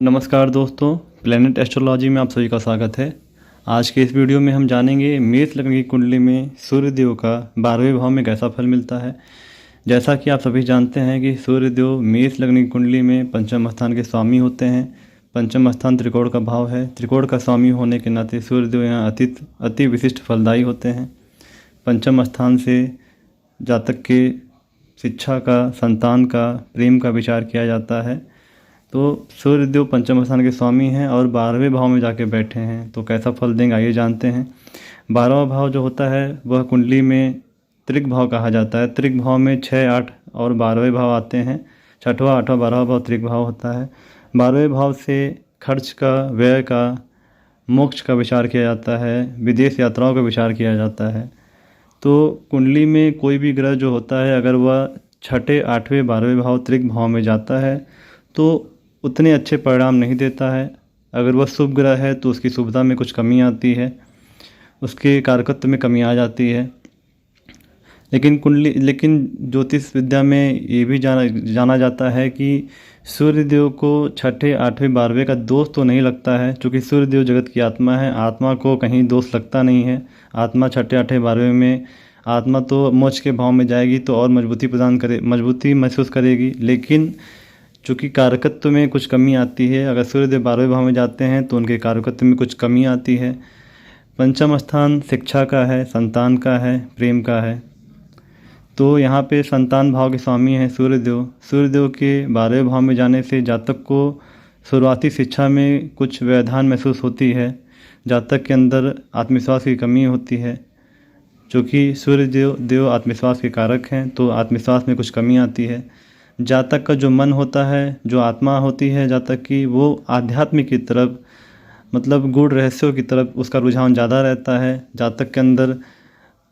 नमस्कार दोस्तों, planet astrology में आप सभी का स्वागत है। आज के इस वीडियो में हम जानेंगे मेष लग्न की कुंडली में सूर्यदेव का 12वें भाव में कैसा फल मिलता है। जैसा कि आप सभी जानते हैं कि सूर्यदेव मेष लग्न की कुंडली में पंचम स्थान के स्वामी होते हैं। पंचम स्थान त्रिकोण का भाव है। त्रिकोण का स्वामी होने के नाते सूर्यदेव यहाँ अति विशिष्ट फलदायी होते हैं। पंचम स्थान से जातक के शिक्षा का, संतान का, प्रेम का विचार किया जाता है। तो सूर्यदेव पंचम स्थान के स्वामी हैं और 12वें भाव में जाके बैठे हैं, तो कैसा फल देंगे आइए जानते हैं। 12वां भाव जो होता है वह कुंडली में त्रिक भाव कहा जाता है। त्रिक भाव में 6, 8 और 12वें भाव आते हैं। 6वां, 8वां, 12वां भाव त्रिक भाव होता है। 12वें भाव से खर्च का, व्यय का, मोक्ष का विचार किया जाता है, विदेश यात्राओं का विचार किया जाता है। तो कुंडली में कोई भी ग्रह जो होता है अगर वह 6, 8वें, 12वें भाव त्रिक भाव में जाता है तो उतने अच्छे परिणाम नहीं देता है। अगर वह शुभ ग्रह है तो उसकी शुभता में कुछ कमी आती है, उसके कारकत्व में कमी आ जाती है। लेकिन ज्योतिष विद्या में ये भी जाना जाता है कि सूर्यदेव को 6, 8वें, 12वें का दोष तो नहीं लगता है, क्योंकि सूर्यदेव जगत की आत्मा है। आत्मा को कहीं दोष लगता नहीं है। आत्मा 6, 8वें, 12वें में आत्मा तो मोक्ष के भाव में जाएगी तो और मजबूती महसूस करेगी। लेकिन चूँकि कारकत्व में कुछ कमी आती है, अगर सूर्यदेव 12वें भाव में जाते हैं तो उनके कारकत्व में कुछ कमी आती है। पंचम स्थान शिक्षा का है, संतान का है, प्रेम का है। तो यहाँ पे संतान भाव के स्वामी हैं सूर्यदेव। सूर्यदेव के 12वें भाव में जाने से जातक को शुरुआती शिक्षा में कुछ व्यवधान महसूस होती है। जातक के अंदर आत्मविश्वास की कमी होती है। चूँकि सूर्यदेव आत्मविश्वास के कारक हैं तो आत्मविश्वास में कुछ कमी आती है। जातक का जो मन होता है, जो आत्मा होती है जातक की, वो आध्यात्म की तरफ, मतलब गूढ़ रहस्यों की तरफ उसका रुझान ज़्यादा रहता है। जातक के अंदर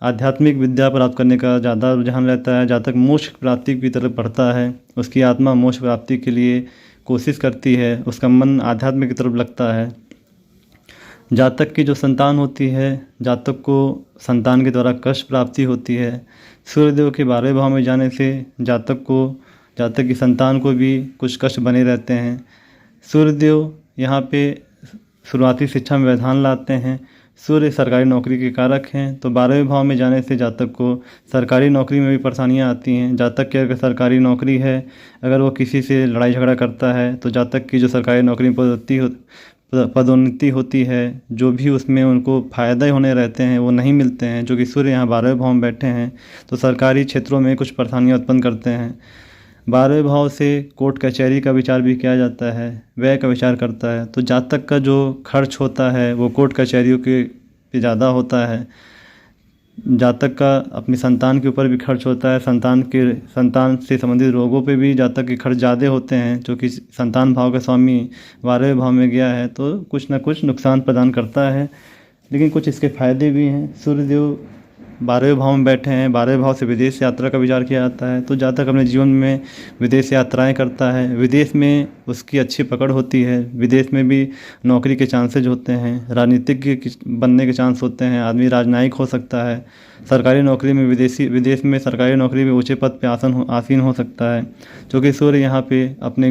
आध्यात्मिक विद्या प्राप्त करने का ज़्यादा रुझान रहता है। जातक मोक्ष प्राप्ति की तरफ बढ़ता है। उसकी आत्मा मोक्ष प्राप्ति के लिए कोशिश करती है। उसका मन आध्यात्म की तरफ लगता है। जातक की जो संतान होती है, जातक को संतान के द्वारा कष्ट प्राप्ति होती है। सूर्यदेव के 12वें भाव में जाने से जातक की संतान को भी कुछ कष्ट बने रहते हैं। सूर्यदेव यहाँ पे शुरुआती शिक्षा में व्यवधान लाते हैं। सूर्य सरकारी नौकरी के कारक हैं, तो 12वें भाव में जाने से जातक को सरकारी नौकरी में भी परेशानियाँ आती हैं। जातक की अगर सरकारी नौकरी है, अगर वो किसी से लड़ाई झगड़ा करता है तो जातक की जो सरकारी नौकरी में पदोन्नति होती है, जो भी उसमें उनको फ़ायदे होने रहते हैं वो नहीं मिलते हैं। जो कि सूर्य यहाँ 12वें भाव में बैठे हैं तो सरकारी क्षेत्रों में कुछ परेशानियाँ उत्पन्न करते हैं। 12वें भाव से कोर्ट कचहरी का विचार भी किया जाता है, व्यय का विचार करता है। तो जातक का जो खर्च होता है वो कोर्ट कचहरियों के पे ज़्यादा होता है। जातक का अपनी संतान के ऊपर भी खर्च होता है। संतान से संबंधित रोगों पे भी जातक के खर्च ज़्यादा होते हैं, क्योंकि संतान भाव का स्वामी 12वें भाव में गया है तो कुछ ना कुछ नुकसान प्रदान करता है। लेकिन कुछ इसके फ़ायदे भी हैं। सूर्यदेव 12वें भाव में बैठे हैं। 12वें भाव से विदेश यात्रा का विचार किया जाता है, तो जातक अपने जीवन में विदेश यात्राएं करता है। विदेश में उसकी अच्छी पकड़ होती है। विदेश में भी नौकरी के चांसेज होते हैं, राजनीतिज्ञ बनने के चांस होते हैं, आदमी राजनयिक हो सकता है। सरकारी नौकरी में विदेश में सरकारी नौकरी में ऊँचे पद पर आसीन हो सकता है। क्योंकि सूर्य यहाँ पे अपने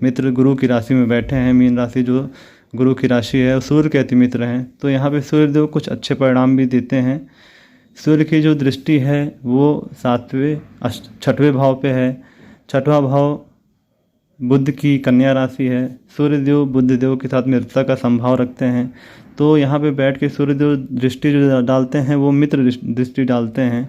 मित्र गुरु की राशि में बैठे हैं। मीन राशि जो गुरु की राशि है और सूर्य के अति मित्र हैं, तो यहाँ पे सूर्यदेव कुछ अच्छे परिणाम भी देते हैं। सूर्य की जो दृष्टि है वो 6वें भाव पे है। 6वां भाव बुध की कन्या राशि है। सूर्यदेव बुधदेव के साथ मित्रता का संभाव रखते हैं, तो यहाँ पे बैठ के सूर्यदेव दृष्टि जो डालते हैं वो मित्र दृष्टि डालते हैं।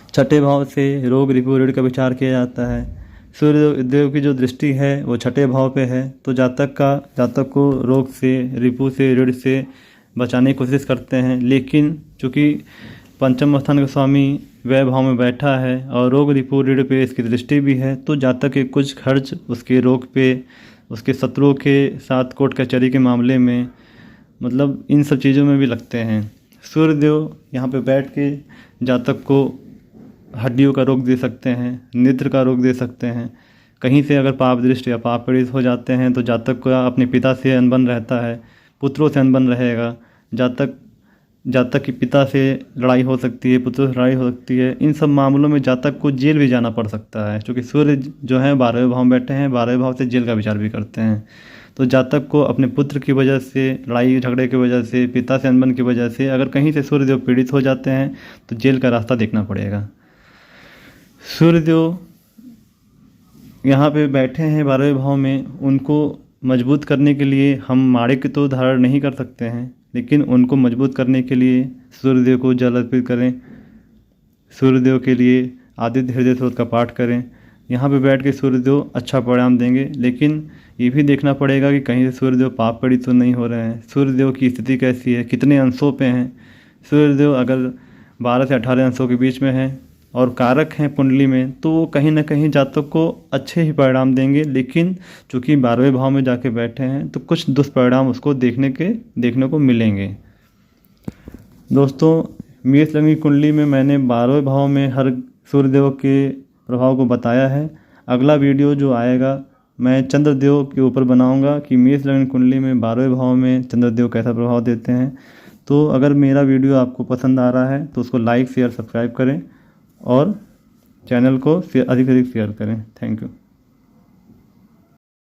6ठे भाव से रोग रिपु ऋण का विचार किया जाता है। सूर्यदेव की जो दृष्टि है वो 6ठे भाव पे है, तो जातक को रोग से, रिपु से, ऋण से बचाने की कोशिश करते हैं। लेकिन चूँकि पंचम स्थान का स्वामी व्यय भाव में बैठा है और रोग रिपु ऋण पे इसकी दृष्टि भी है, तो जातक के कुछ खर्च उसके रोग पे, उसके शत्रुओं के साथ कोर्ट कचहरी के मामले में, मतलब इन सब चीज़ों में भी लगते हैं। सूर्यदेव यहाँ पे बैठ के जातक को हड्डियों का रोग दे सकते हैं, नेत्र का रोग दे सकते हैं। कहीं से अगर पाप दृष्टि या पाप पीड़ित हो जाते हैं तो जातक का अपने पिता से अनबन रहता है, पुत्रों से अनबन रहेगा। जातक जातक के पिता से लड़ाई हो सकती है, पुत्र से लड़ाई हो सकती है। इन सब मामलों में जातक को जेल भी जाना पड़ सकता है, क्योंकि सूर्य जो है 12वें भाव में बैठे हैं, 12वें भाव से जेल का विचार भी करते हैं। तो जातक को अपने पुत्र की वजह से, लड़ाई झगड़े की वजह से, पिता से अनबन की वजह से अगर कहीं से सूर्यदेव पीड़ित हो जाते हैं तो जेल का रास्ता देखना पड़ेगा। सूर्यदेव यहाँ पे बैठे हैं 12वें भाव में, उनको मजबूत करने के लिए हम माणिक्य तो धारण नहीं कर सकते हैं, लेकिन उनको मजबूत करने के लिए सूर्यदेव को जल अर्पित करें, सूर्यदेव के लिए आदित्य हृदय स्त्रोत का पाठ करें। यहाँ पे बैठ के सूर्यदेव अच्छा परिणाम देंगे, लेकिन ये भी देखना पड़ेगा कि कहीं से सूर्यदेव पाप पीड़ित तो नहीं हो रहे हैं। सूर्यदेव की स्थिति कैसी है, कितने अंशों पे हैं। सूर्यदेव अगर 12 से 18 अंशों के बीच में हैं और कारक हैं कुंडली में, तो वो कहीं ना कहीं जातक को अच्छे ही परिणाम देंगे, लेकिन चूँकि 12वें भाव में जाके बैठे हैं तो कुछ दुष्परिणाम उसको देखने को मिलेंगे। दोस्तों, मेष लग्न की कुंडली में मैंने 12वें भाव में हर सूर्यदेव के प्रभाव को बताया है। अगला वीडियो जो आएगा मैं चंद्रदेव के ऊपर बनाऊंगा कि मेष लग्न कुंडली में 12वें भाव में चंद्रदेव कैसा प्रभाव देते हैं। तो अगर मेरा वीडियो आपको पसंद आ रहा है तो उसको लाइक शेयर सब्सक्राइब करें और चैनल को अधिक से अधिक शेयर करें। Thank you.